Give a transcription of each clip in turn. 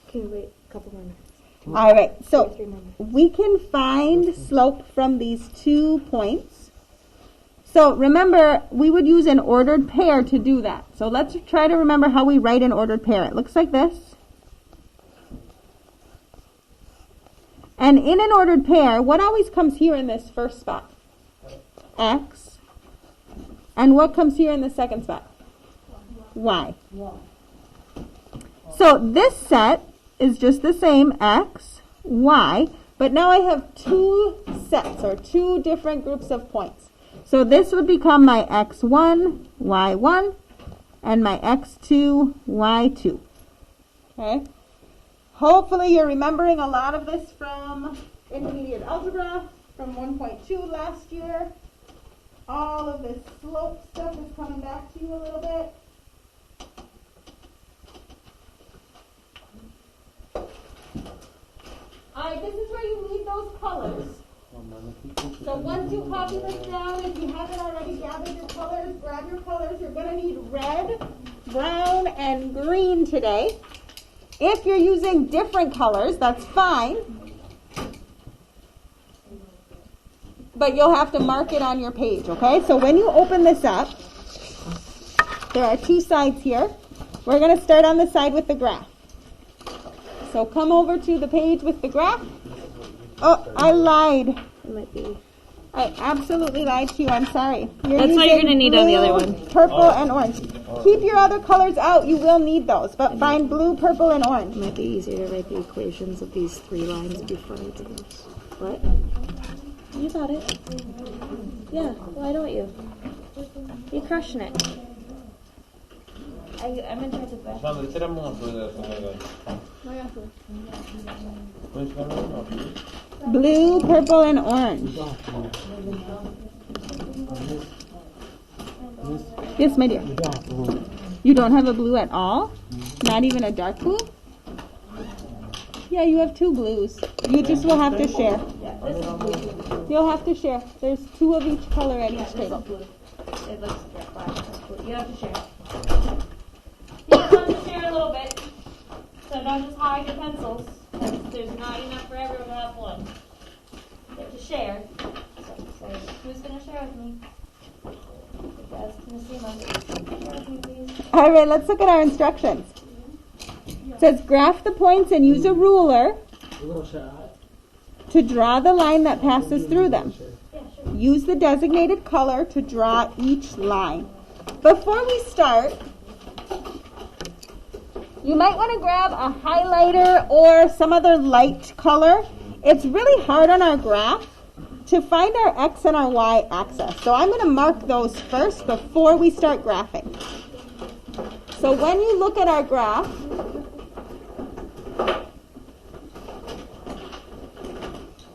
Okay, wait, a couple more minutes. All right, so 3 more minutes. we can find slope from these 2 points. So remember, we would use an ordered pair to do that. So let's try to remember how we write an ordered pair. It looks like this. And in an ordered pair, what always comes here in this first spot? X. And what comes here in the second spot? Y. So this set is just the same, X, Y, but now I have 2 sets, or 2 different groups of points. So this would become my X1, Y1, and my X2, Y2. Okay? Hopefully you're remembering a lot of this from intermediate algebra, from 1.2 last year. All of this slope stuff is coming back to you a little bit. Alright, this is where you need those colors. So once you copy this down, if you haven't already gathered your colors, grab your colors. You're going to need red, brown, and green today. If you're using different colors, that's fine. But you'll have to mark it on your page, okay? So when you open this up, there are 2 sides here. We're going to start on the side with the graph. So come over to the page with the graph. Oh, I lied. It might be. I absolutely lied to you. I'm sorry. That's what you're going to need on the other one. Purple and orange. Keep your other colors out. You will need those. But find blue, purple, and orange. It might be easier to write the equations of these 3 lines before I do this. What? You got it. Yeah, why don't you? You're crushing it. I'm in charge of that. Blue, purple, and orange. Yes, my dear. You don't have a blue at all? Not even a dark blue? Yeah, you have 2 blues. You just will have to share. You'll have to share. There's 2 of each color at each table. It looks black. You have to share. You have to share a little bit. So don't just hide your pencils. There's not enough for everyone to have one. You have to share. So who's going to share with me? That's Nassima. Share with me, please. All right, let's look at our instructions. It says graph the points and use a ruler to draw the line that passes through them. Use the designated color to draw each line. Before we start, you might want to grab a highlighter or some other light color. It's really hard on our graph to find our X and our Y axis. So I'm going to mark those first before we start graphing. So when you look at our graph,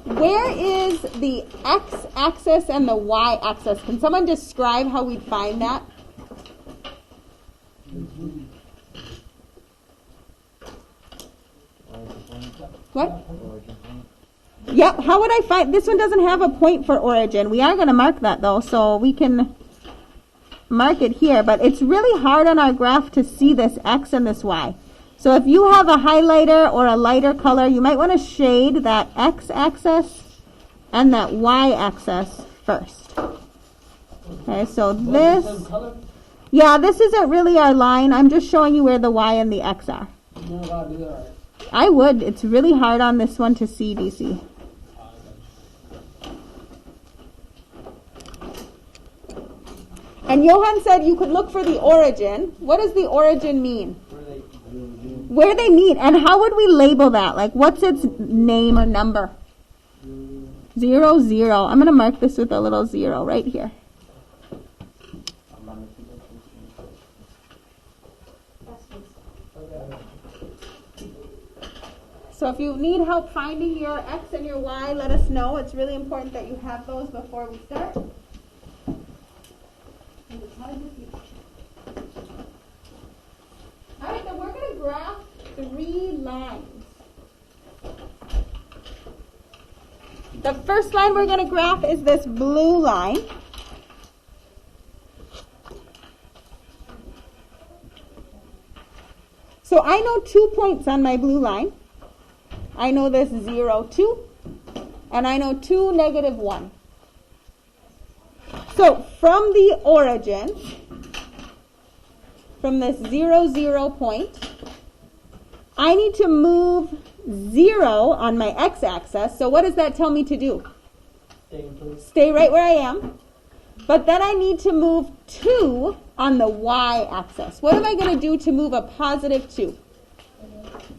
where is the X-axis and the Y-axis? Can someone describe how we'd find that? What? Yep, how would I find, this one doesn't have a point for origin. We are going to mark that though, so we can mark it here, but it's really hard on our graph to see this X and this Y. So if you have a highlighter or a lighter color, you might want to shade that X-axis and that Y-axis first. Okay, so this, yeah, this isn't really our line. I'm just showing you where the Y and the X are. I would. It's really hard on this one to see, DC. And Johan said you could look for the origin. What does the origin mean? Where they meet. And how would we label that? Like, what's its name or number? 0, 0. I'm going to mark this with a little 0 right here. So if you need help finding your X and your Y, let us know. It's really important that you have those before we start. All right, then we're going to graph 3 lines. The first line we're going to graph is this blue line. So I know 2 points on my blue line. I know this 0, 2, and I know 2, negative 1. So from the origin, from this 0, 0 point, I need to move 0 on my x-axis. So what does that tell me to do? Stay right where I am. But then I need to move 2 on the y-axis. What am I going to do to move a positive 2?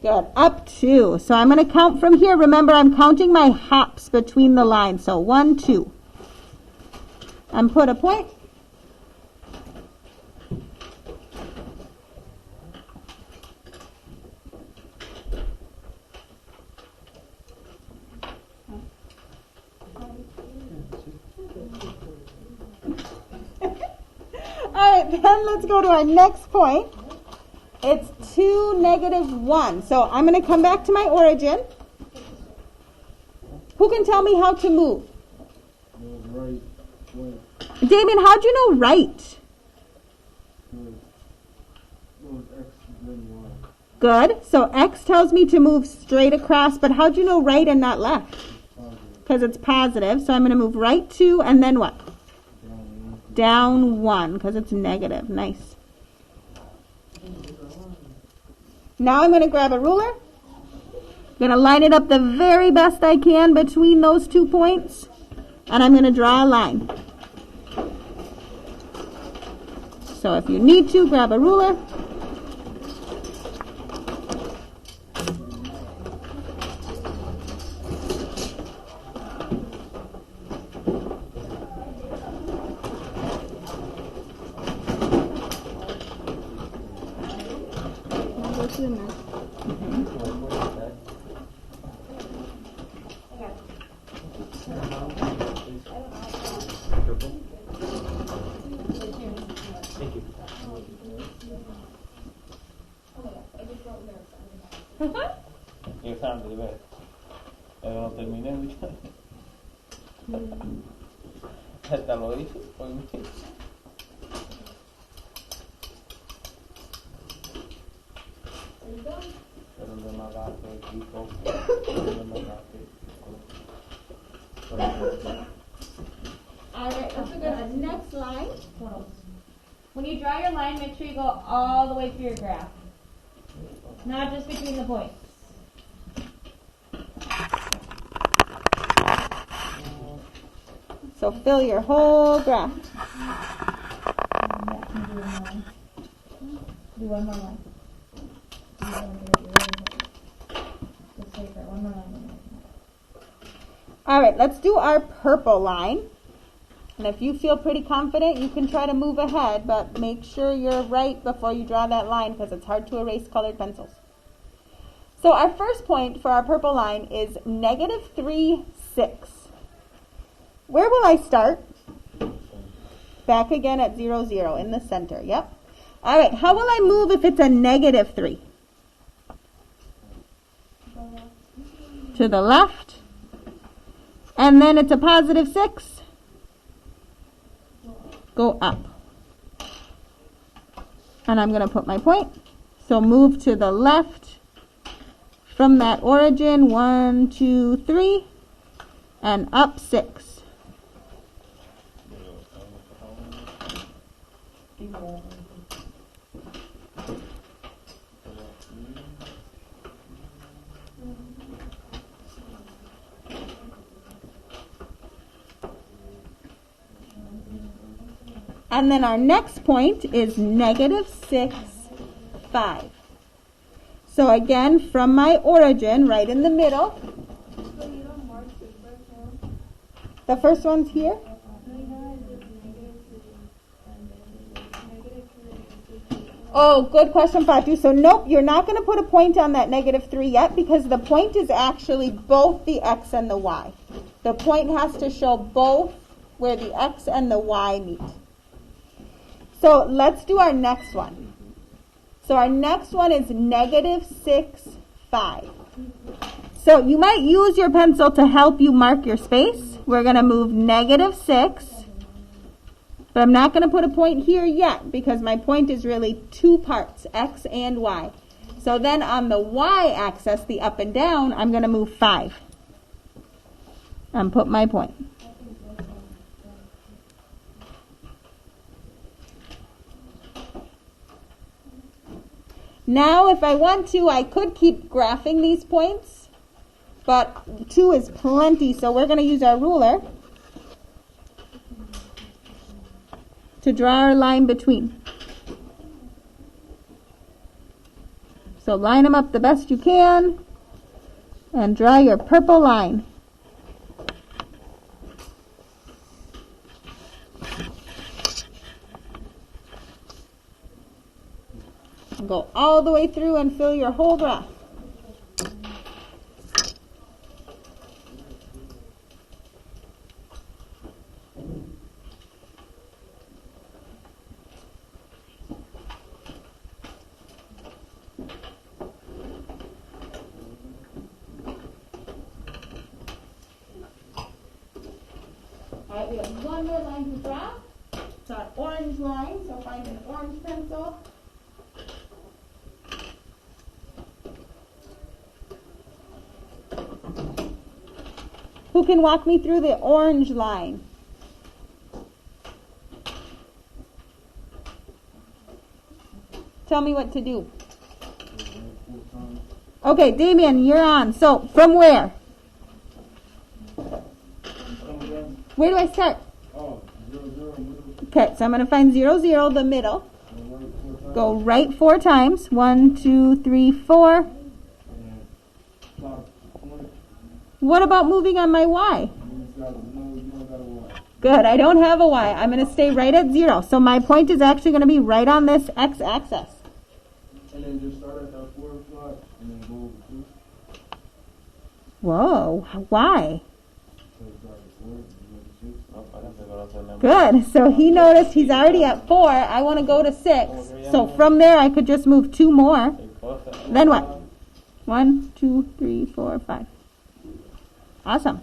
Good. Up 2. So I'm going to count from here. Remember, I'm counting my hops between the lines. So 1, 2. And put a point. All right, then let's go to our next point. It's 2, negative 1. So I'm going to come back to my origin. Who can tell me how to move? Right. Damien, how'd you know right? Good. So X tells me to move straight across, but how'd you know right and not left? Because it's positive. So I'm going to move right 2 and then what? Down 1 because it's negative. Nice. Now I'm going to grab a ruler. I'm going to line it up the very best I can between those 2 points. And I'm going to draw a line. So if you need to, grab a ruler. Io santo di me. Non terminé mucho. Hasta lo hice, hoy me Pero no me agarro el equipo. Alright, let's look at the next line. When you draw your line, make sure you go all the way through your graph. Not just between the points. So fill your whole graph. Do one more line. All right, let's do our purple line. And if you feel pretty confident, you can try to move ahead, but make sure you're right before you draw that line because it's hard to erase colored pencils. So our first point for our purple line is negative 3, 6. Where will I start? Back again at 0, 0 in the center. Yep. All right, how will I move if it's a negative 3? To the left. And then it's a positive 6. Go up. And I'm going to put my point. So move to the left from that origin. 1, 2, 3. And up 6. And then our next point is negative 6, 5. So again, from my origin, right in the middle. The first one's here. Oh, good question, Fatu. So nope, you're not going to put a point on that negative 3 yet because the point is actually both the x and the y. The point has to show both where the x and the y meet. So let's do our next one. So our next one is negative 6, 5. So you might use your pencil to help you mark your space. We're going to move negative 6. But I'm not going to put a point here yet because my point is really 2 parts, x and y. So then on the y-axis, the up and down, I'm going to move 5 and put my point. Now, if I want to, I could keep graphing these points, but 2 is plenty, so we're going to use our ruler to draw our line between. So line them up the best you can and draw your purple line. Go all the way through and fill your whole graph. Alright, we have one more line to draw. It's an orange line, so find an orange pencil. Who can walk me through the orange line? Tell me what to do. Okay, Damien, you're on. So, from where? Where do I start? Okay, so I'm going to find 0, 0, the middle. Go right 4 times. 1, 2, 3, 4. What about moving on my y? Good, I don't have a y. I'm going to stay right at 0. So my point is actually going to be right on this x-axis. And then just start at that 4 o'clock and then go over 2. Whoa, why? So start at 4, you go to 6. Good, so he noticed he's already at 4. I want to go to 6. So from there I could just move 2 more. Then what? 1, 2, 3, 4, 5. Awesome.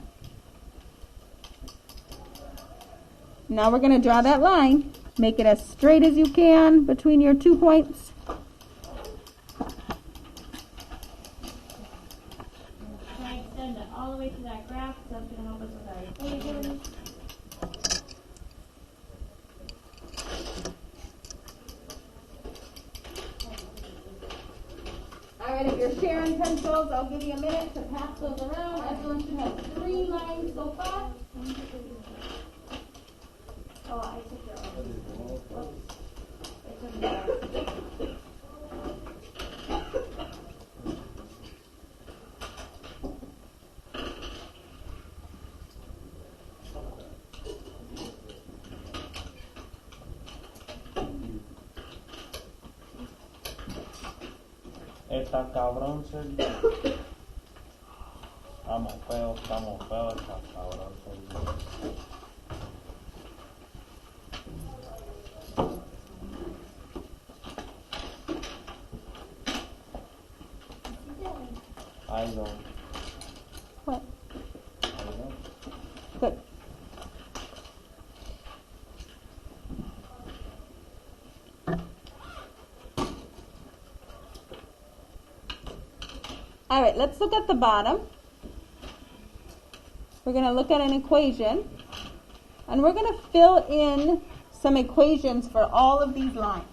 Now we're going to draw that line. Make it as straight as you can between your 2 points. Can I extend it all the way to that graph? That's going to help us with our equations. Alright, if you're sharing pencils, I'll give you a minute to pass those around. Everyone should have 3 lines so far. Oh, I took your own. Whoops. I took yours. Está cabrón, Sergio. Estamos feos, está cabrón, Sergio. I don't. What? I don't. Good. All right, let's look at the bottom. We're going to look at an equation, and we're going to fill in some equations for all of these lines.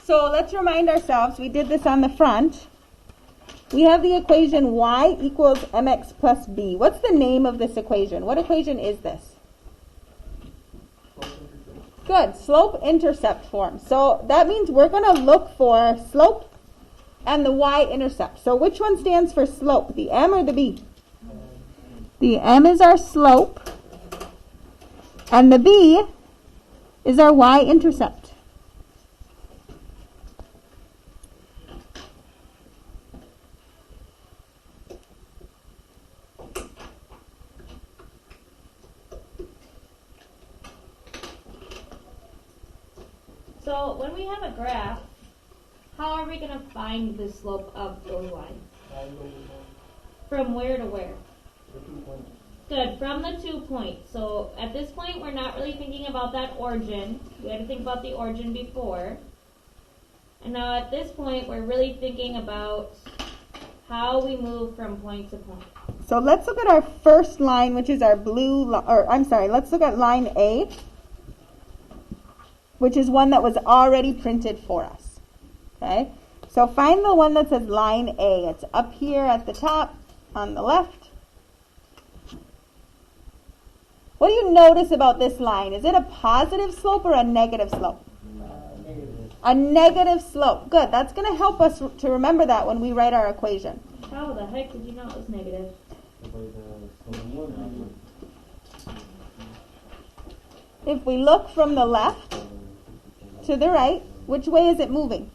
So let's remind ourselves, we did this on the front. We have the equation y equals mx plus b. What's the name of this equation? What equation is this? Good, slope-intercept form. So that means we're going to look for slope and the y-intercept. So which one stands for slope, the m or the b? The m is our slope, and the b is our y-intercept. So when we have a graph, how are we going to find the slope of those lines? From where to where? Good, from the 2 points. So at this point, we're not really thinking about that origin. We had to think about the origin before. And And now at this point, we're really thinking about how we move from point to point. So let's look at our first line, which is our let's look at line A, which is one that was already printed for us. Okay? So find the one that says line A. It's up here at the top on the left. What do you notice about this line? Is it a positive slope or a negative slope? A negative slope. Good. That's going to help us to remember that when we write our equation. How the heck did you know it was negative? If we look from the left to the right, which way is it moving?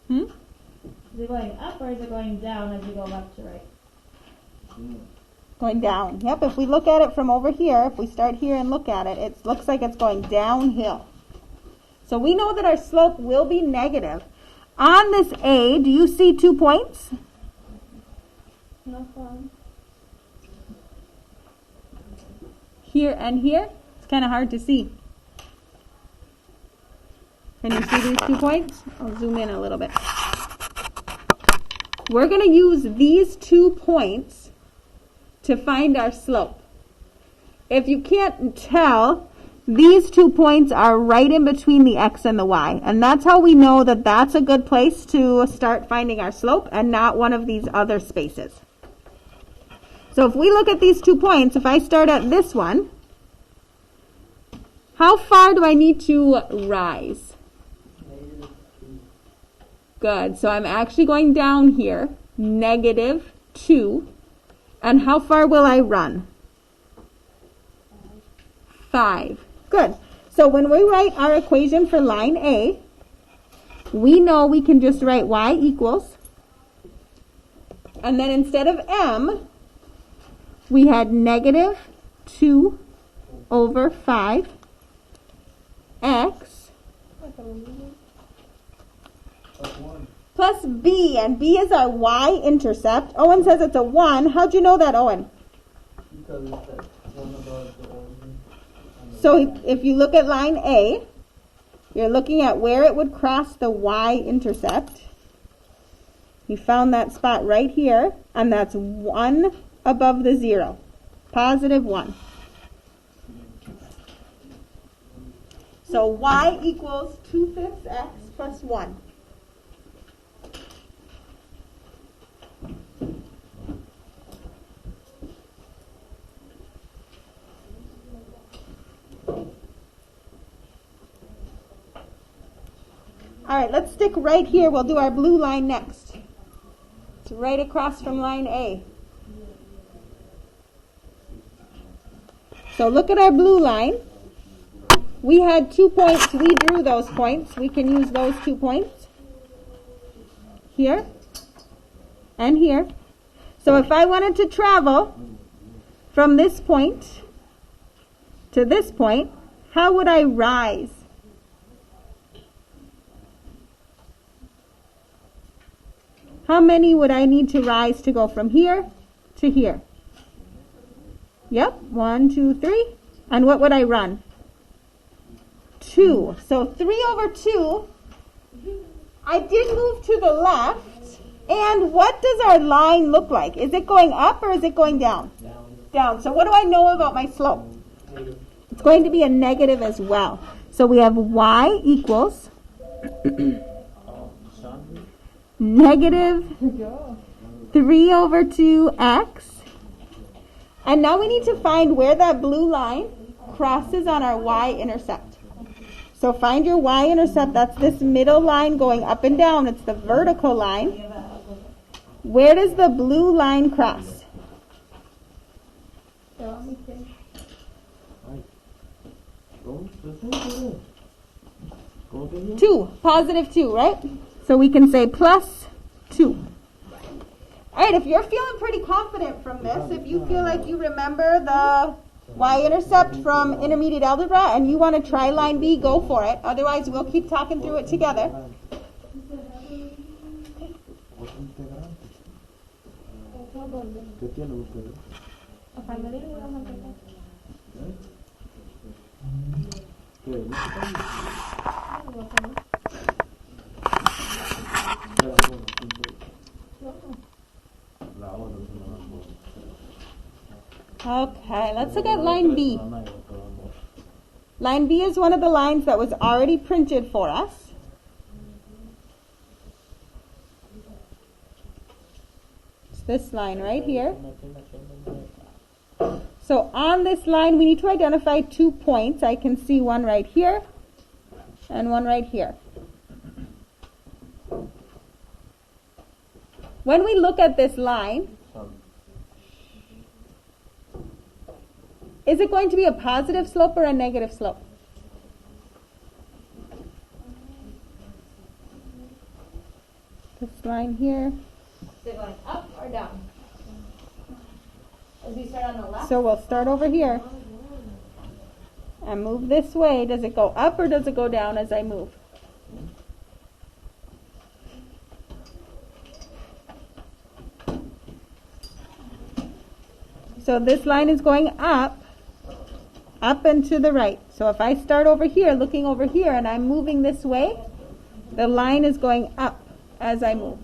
Is it going up or is it going down as you go left to right? Going down. Yep, if we look at it from over here, if we start here and look at it, it looks like it's going downhill. So we know that our slope will be negative. On this A, do you see 2 points? No fun. Here and here? It's kind of hard to see. Can you see these 2 points? I'll zoom in a little bit. We're going to use these 2 points to find our slope. If you can't tell, these 2 points are right in between the x and the y. And that's how we know that that's a good place to start finding our slope and not one of these other spaces. So if we look at these 2 points, if I start at this one, how far do I need to rise? Good. So I'm actually going down here, -2. And how far will I run? 5. Good. So when we write our equation for line A, we know we can just write y equals, and then instead of m, we had -2 over 5 x plus b, and b is our y-intercept. Owen says it's a 1. How'd you know that, Owen? Because it's that one above the origin. So if you look at line A, you're looking at where it would cross the y-intercept. You found that spot right here, and that's 1 above the 0. Positive 1. So y equals 2/5 x plus 1. All right, let's stick right here. We'll do our blue line next. It's right across from line A. So look at our blue line. We had 2 points. We drew those points. We can use those 2 points here and here. So if I wanted to travel from this point to this point, how would I rise? How many would I need to rise to go from here to here? Yep, 1, 2, 3. And what would I run? 2. So 3 over 2. I did move to the left. And what does our line look like? Is it going up or is it going down? Down. So what do I know about my slope? It's going to be a negative as well. So we have y equals -3 over 2x. And now we need to find where that blue line crosses on our y-intercept. So find your y-intercept. That's this middle line going up and down. It's the vertical line. Where does the blue line cross? 2. Positive 2, right? So we can say plus 2. All right, if you're feeling pretty confident from this, if you feel like you remember the y-intercept from intermediate algebra and you want to try line B, go for it. Otherwise, we'll keep talking through it together. Okay, let's look at line B. Line B is one of the lines that was already printed for us. It's this line right here. So on this line, we need to identify 2 points. I can see one right here and one right here. When we look at this line, is it going to be a positive slope or a negative slope? This line here. Is it going up or down? As we start on the left? So we'll start over here and move this way. Does it go up or does it go down as I move? So this line is going up and to the right. So if I start over here, looking over here, and I'm moving this way, the line is going up as I move.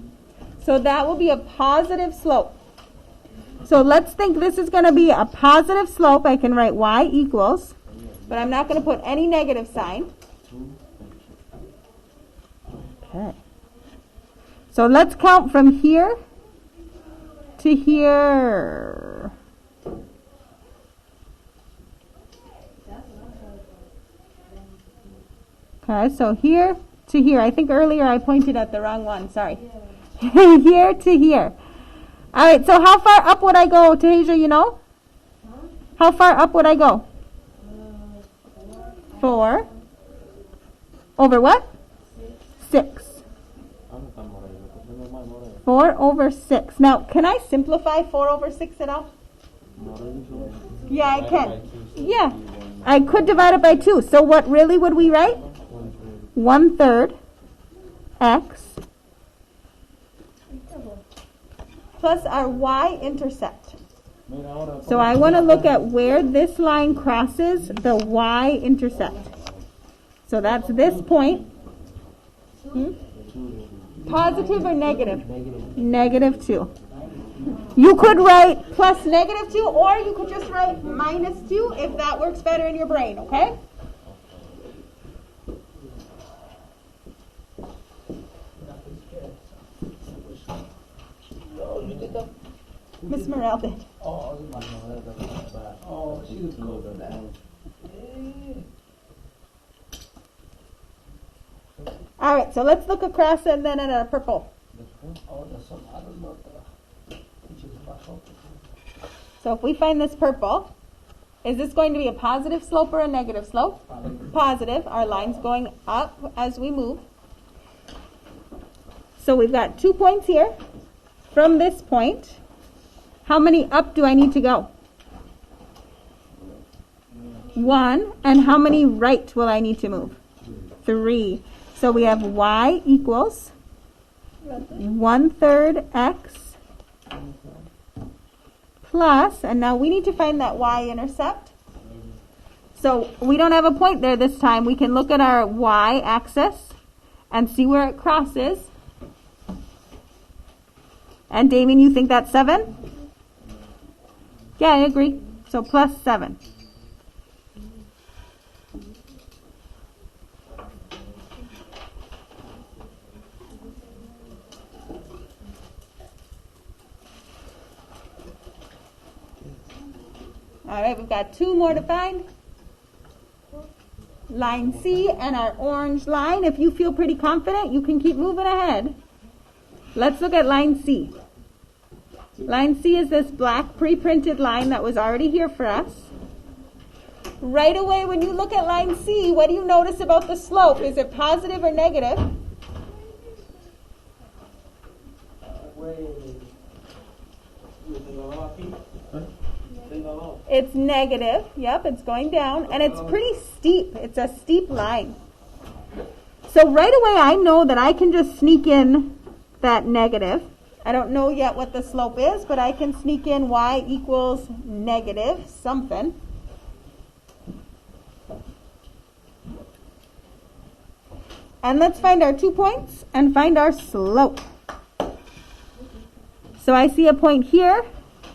So that will be a positive slope. So let's think this is going to be a positive slope. I can write y equals, but I'm not going to put any negative sign. Okay. So let's count from here to here. Okay, so here to here. I think earlier I pointed at the wrong one. Sorry. Here to here. All right, so how far up would I go, Tasia, you know? How far up would I go? 4. Over what? 6. 4 over 6. Now, can I simplify 4 over 6 at all? Yeah, I can. Yeah, I could divide it by 2. So what really would we write? 1/3 x plus our y-intercept. So I want to look at where this line crosses the y-intercept. So that's this point. Positive or negative? Negative 2. You could write plus negative 2, or you could just write minus 2 if that works better in your brain, okay? Miss Morel did. Oh, she was cool with that. All right, so let's look across and then at a purple. So if we find this purple, is this going to be a positive slope or a negative slope? Positive. Our line's going up as we move. So we've got 2 points here. From this point, how many up do I need to go? 1. And how many right will I need to move? 3. So we have y equals 1/3 x plus, and now we need to find that y-intercept. So we don't have a point there this time. We can look at our y-axis and see where it crosses. And Damien, you think that's 7? Yeah, I agree. So plus 7. All right, we've got 2 more to find. Line C and our orange line. If you feel pretty confident, you can keep moving ahead. Let's look at line C. Line C is this black pre-printed line that was already here for us. Right away, when you look at line C, what do you notice about the slope? Is it positive or negative? It's negative. Yep, it's going down. And it's pretty steep. It's a steep line. So right away, I know that I can just sneak in that negative. I don't know yet what the slope is, but I can sneak in y equals negative something. And let's find our 2 points and find our slope. So I see a point here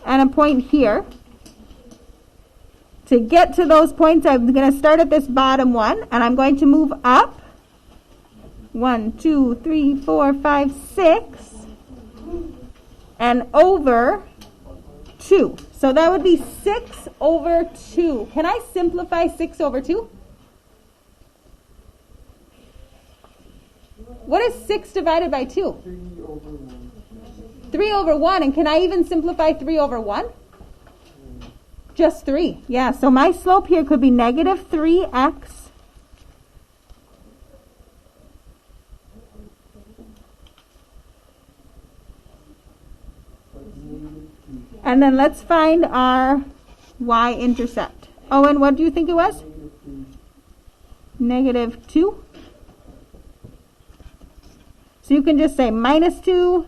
and a point here. To get to those points, I'm going to start at this bottom one, and I'm going to move up. 1, 2, 3, 4, 5, 6. And over 2. So that would be 6 over 2. Can I simplify 6 over 2? What is 6 divided by 2? 3 over 1. 3 over 1. And can I even simplify 3 over 1? Just 3. Yeah, so my slope here could be negative 3x. And then let's find our y-intercept. Oh, and what do you think it was? Negative 2. So you can just say minus 2,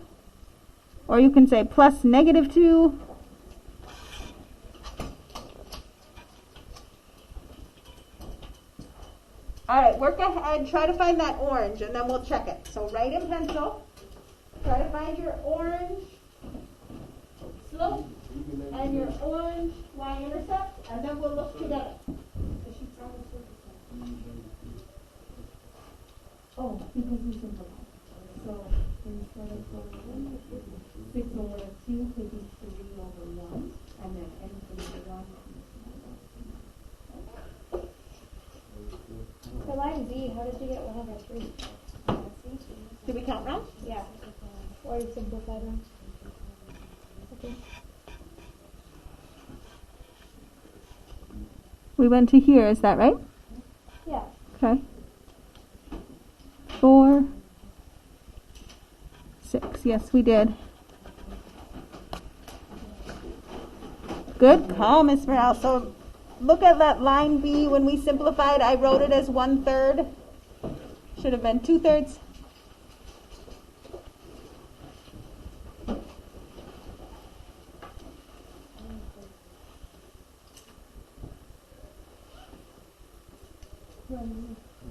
or you can say plus negative 2. All right, work ahead, try to find that orange, and then we'll check it. So write in pencil, try to find your orange slope and your orange y-intercept, and then we'll look together. Oh, because we simplified. So instead of 6 over 2 could be 3 over 1, and then anything beyond For line B, how did you get 1 over 3? Did we count round? Yeah. Or you simplified them. Okay. We went to here, is that right? Yeah. Okay. 4, 6, yes we did. Good call, Miss Morale. So look at that line B. When we simplified, I wrote it as 1/3. Should have been 2/3.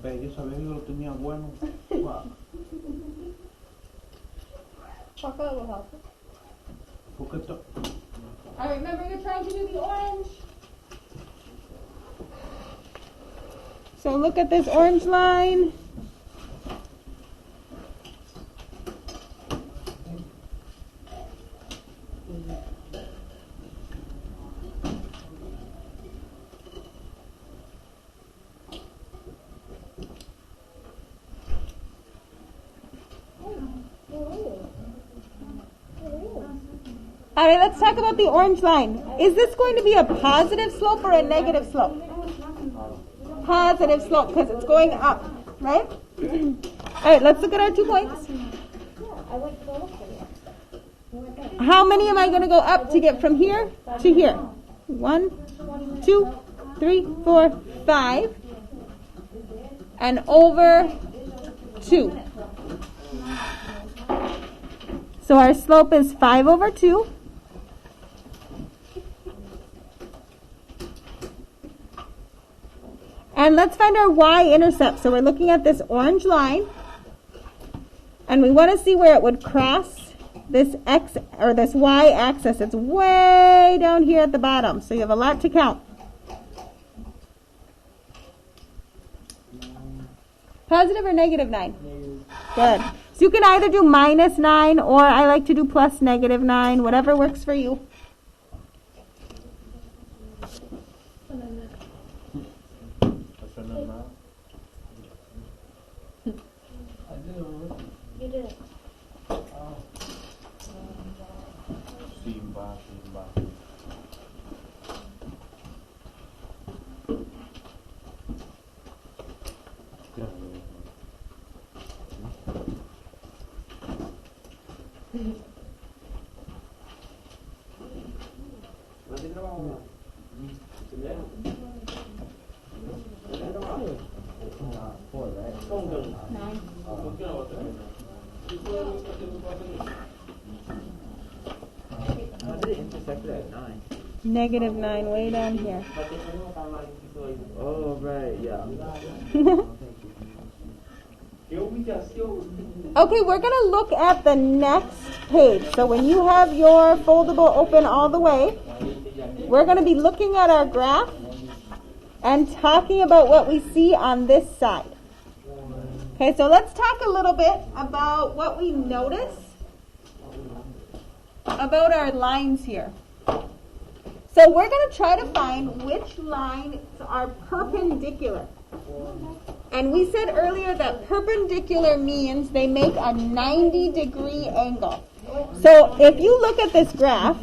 Ve, yo sabía que lo tenía bueno. Wow. Chocolate will help. Porque esto... All right, remember you're trying to do the orange. So look at this orange line. All right, let's talk about the orange line. Is this going to be a positive slope or a negative slope? Positive slope because it's going up, right? All right, let's look at our 2 points. I went to the look for you. How many am I going to go up to get from here to here? 1, 2, 3, 4, 5. And over 2. So our slope is 5 over 2. And let's find our y-intercept. So we're looking at this orange line. And we want to see where it would cross this x or this y-axis. It's way down here at the bottom. So you have a lot to count. Positive or negative 9? Good. So you can either do minus 9 or I like to do plus negative 9, whatever works for you. You did it. Simba. Negative 9, way down here. Oh, right, yeah. Okay, we're going to look at the next page. So when you have your foldable open all the way, we're going to be looking at our graph and talking about what we see on this side. Okay, so let's talk a little bit about what we notice about our lines here. So we're going to try to find which lines are perpendicular. And we said earlier that perpendicular means they make a 90-degree angle. So if you look at this graph,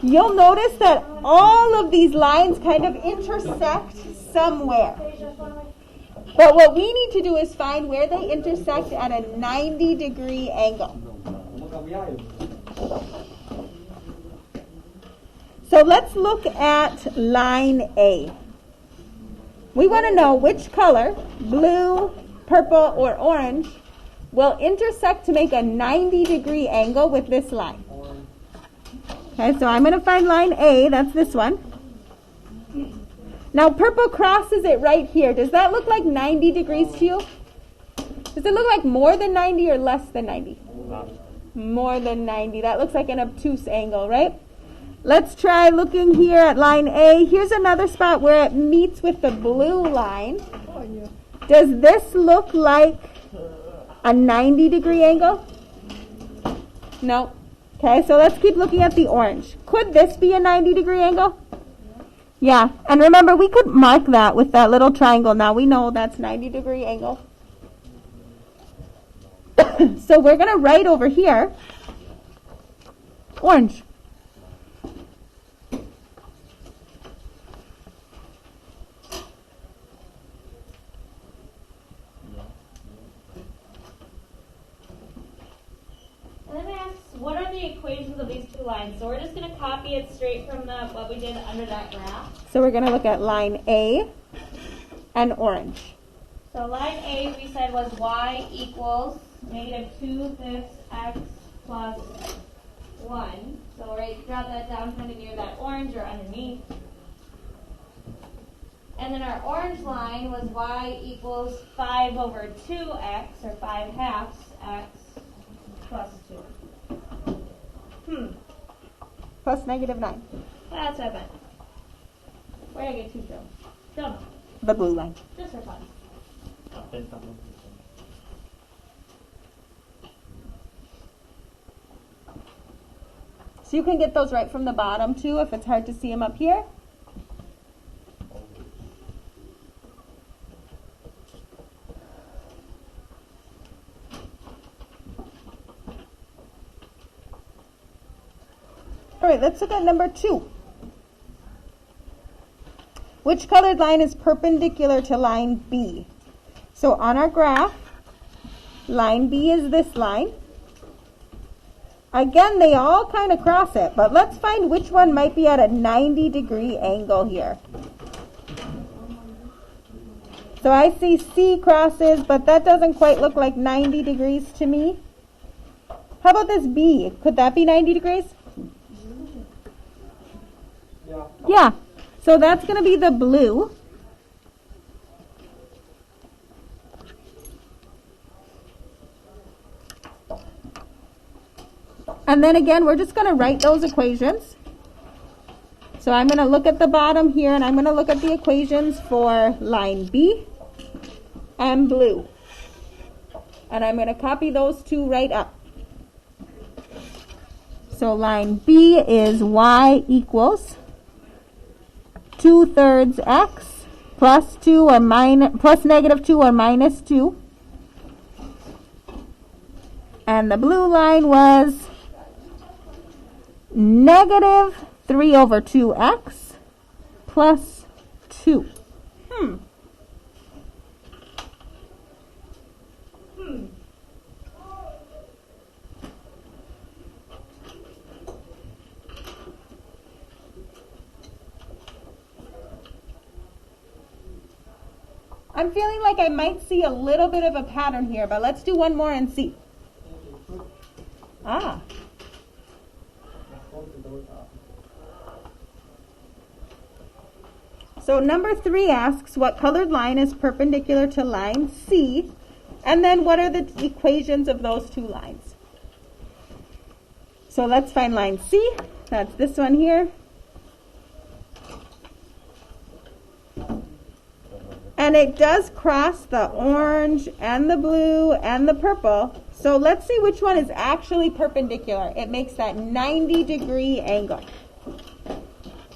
you'll notice that all of these lines kind of intersect somewhere. But what we need to do is find where they intersect at a 90-degree angle. So let's look at line A. We want to know which color, blue, purple, or orange, will intersect to make a 90-degree angle with this line. Okay, so I'm going to find line A. That's this one. Now, purple crosses it right here. Does that look like 90 degrees to you? Does it look like more than 90 or less than 90? More than 90. That looks like an obtuse angle, right? Let's try looking here at line A. Here's another spot where it meets with the blue line. Does this look like a 90-degree angle? No. Okay, so let's keep looking at the orange. Could this be a 90-degree angle? Yeah, and remember, we could mark that with that little triangle. Now we know that's 90-degree angle. So we're going to write over here, orange. And then it asks, what are the equations of these two lines? So we're just going to copy it straight from what we did under that graph. So we're going to look at line A and orange. So line A we said was y equals negative 2/5 x plus 1. So drop that down kind of near that orange or underneath. And then our orange line was y equals 5 over 2x, or 5 halves x plus 2. Plus negative 9. That's what I meant. Where did I get 2 from? Don't know. The blue line. Just for fun. So you can get those right from the bottom too if it's hard to see them up here. All right, let's look at number 2. Which colored line is perpendicular to line B? So on our graph, line B is this line. Again, they all kind of cross it, but let's find which one might be at a 90-degree angle here. So I see C crosses, but that doesn't quite look like 90 degrees to me. How about this B? Could that be 90 degrees? Yeah. So that's going to be the blue. And then again, we're just going to write those equations. So I'm going to look at the bottom here, and I'm going to look at the equations for line B and blue. And I'm going to copy those two right up. So line B is y equals 2/3 x plus 2 or plus negative 2 or minus 2. And the blue line was negative 3 over 2x plus 2. I'm feeling like I might see a little bit of a pattern here, but let's do one more and see. Ah. So number 3 asks, what colored line is perpendicular to line C? And then what are the equations of those two lines? So let's find line C. That's this one here. And it does cross the orange and the blue and the purple. So let's see which one is actually perpendicular. It makes that 90-degree angle.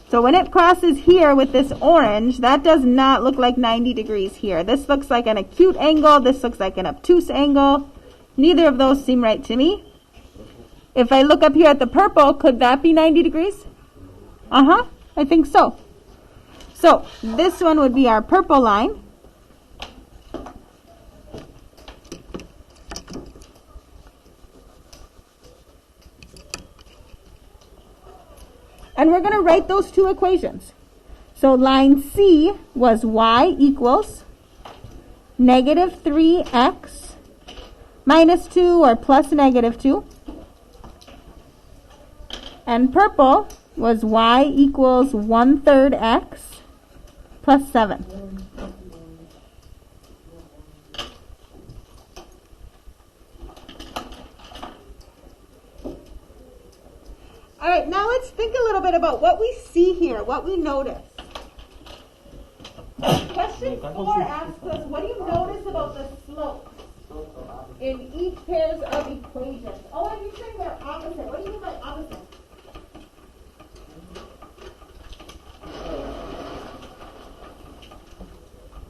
So when it crosses here with this orange, that does not look like 90 degrees here. This looks like an acute angle. This looks like an obtuse angle. Neither of those seem right to me. If I look up here at the purple, could that be 90 degrees? I think so. So this one would be our purple line. And we're going to write those two equations. So line C was y equals negative 3x minus 2 or plus negative 2. And purple was y equals 1/3 x plus 7. All right, now let's think a little bit about what we see here, what we notice. Question 4 asks us, what do you notice about the slopes in each pairs of equations? Oh, and you're saying they're opposite. What do you mean by opposite?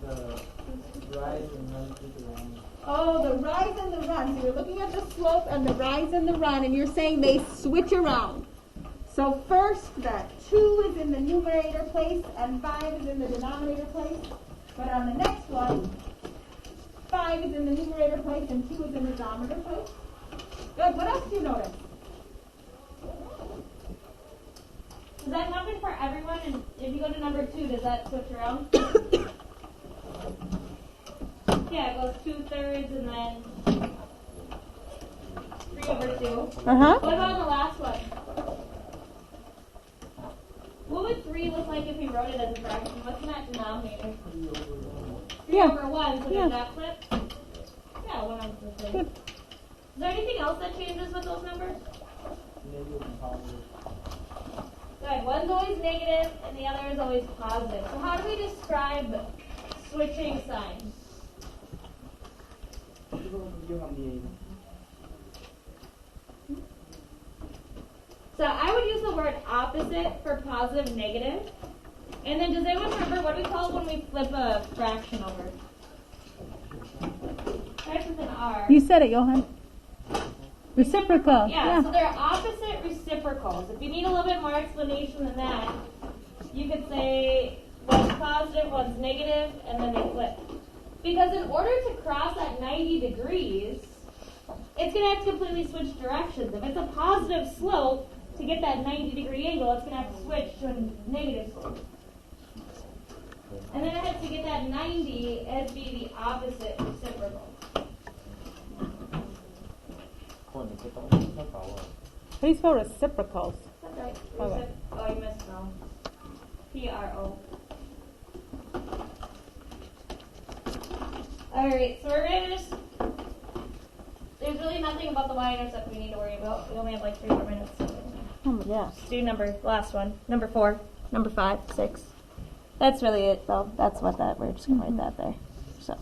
The rise and run to the run. Oh, the rise and the run. So you're looking at the slope and the rise and the run, and you're saying they switch around. So first, that 2 is in the numerator place and 5 is in the denominator place. But on the next one, 5 is in the numerator place and 2 is in the denominator place. Good. What else do you notice? Does that happen for everyone? And if you go to number 2, does that switch around? Yeah, it goes 2/3 and then 3/2. What about the last one? What would 3 look like if we wrote it as a fraction? What's in that denominator? 3/1. So does that flip? Yeah, 1/3. Is there anything else that changes with those numbers? Negative and positive. Good. One's always negative and the other is always positive. So how do we describe switching signs? So I would use the word opposite for positive, negative. And then does anyone remember what do we call it when we flip a fraction over? Starts with an R. You said it, Johan. Reciprocal. Yeah, so they're opposite reciprocals. If you need a little bit more explanation than that, you could say one's positive, one's negative, and then they flip. Because in order to cross at 90 degrees, it's going to have to completely switch directions. If it's a positive slope, to get that 90-degree angle, it's going to have to switch to a negative slope. And then it has to get that 90, it has to be the opposite reciprocal. How do you spell reciprocals? That's right. Okay. Oh, you missed no. P-R-O. Alright, so we're going to just... There's really nothing about the Y-intercept we need to worry about. We only have like 3 more minutes. Oh my gosh. Let's do last one. Number 4, number 5, 6. That's really it, though. That's what that, we're just going to write that there. So.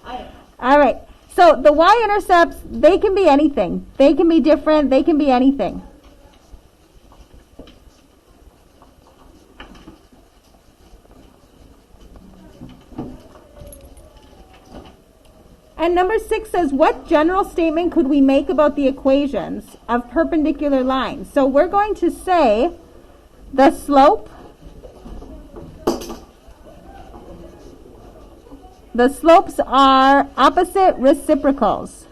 I don't know. All right. So the Y-intercepts, they can be anything. They can be different. They can be anything. And number 6 says, what general statement could we make about the equations of perpendicular lines? So we're going to say the slopes are opposite reciprocals.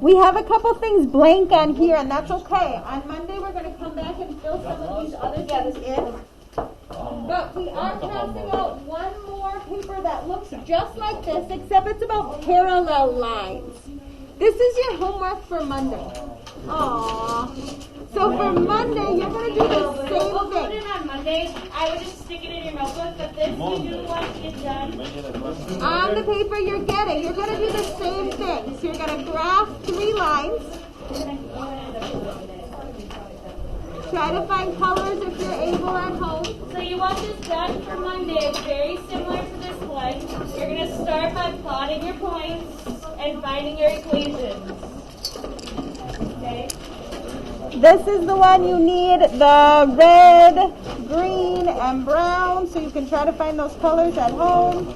We have a couple things blank on here, and that's okay. On Monday, we're going to come back and fill some of these other things in. But we are passing out one more just like this, except it's about parallel lines. This is your homework for Monday. Aww. So for Monday, you're going to do the We'll same put thing. it on Monday. I would just stick it in your notebook, but this you do want to get done. On the paper you're getting, you're going to do the same thing. So you're going to graph 3 lines. Try to find colors if you're able at home. So you want this done for Monday. It's very similar to this one. You're going to start by plotting your points and finding your equations. Okay? This is the one you need the red, green, and brown, so you can try to find those colors at home.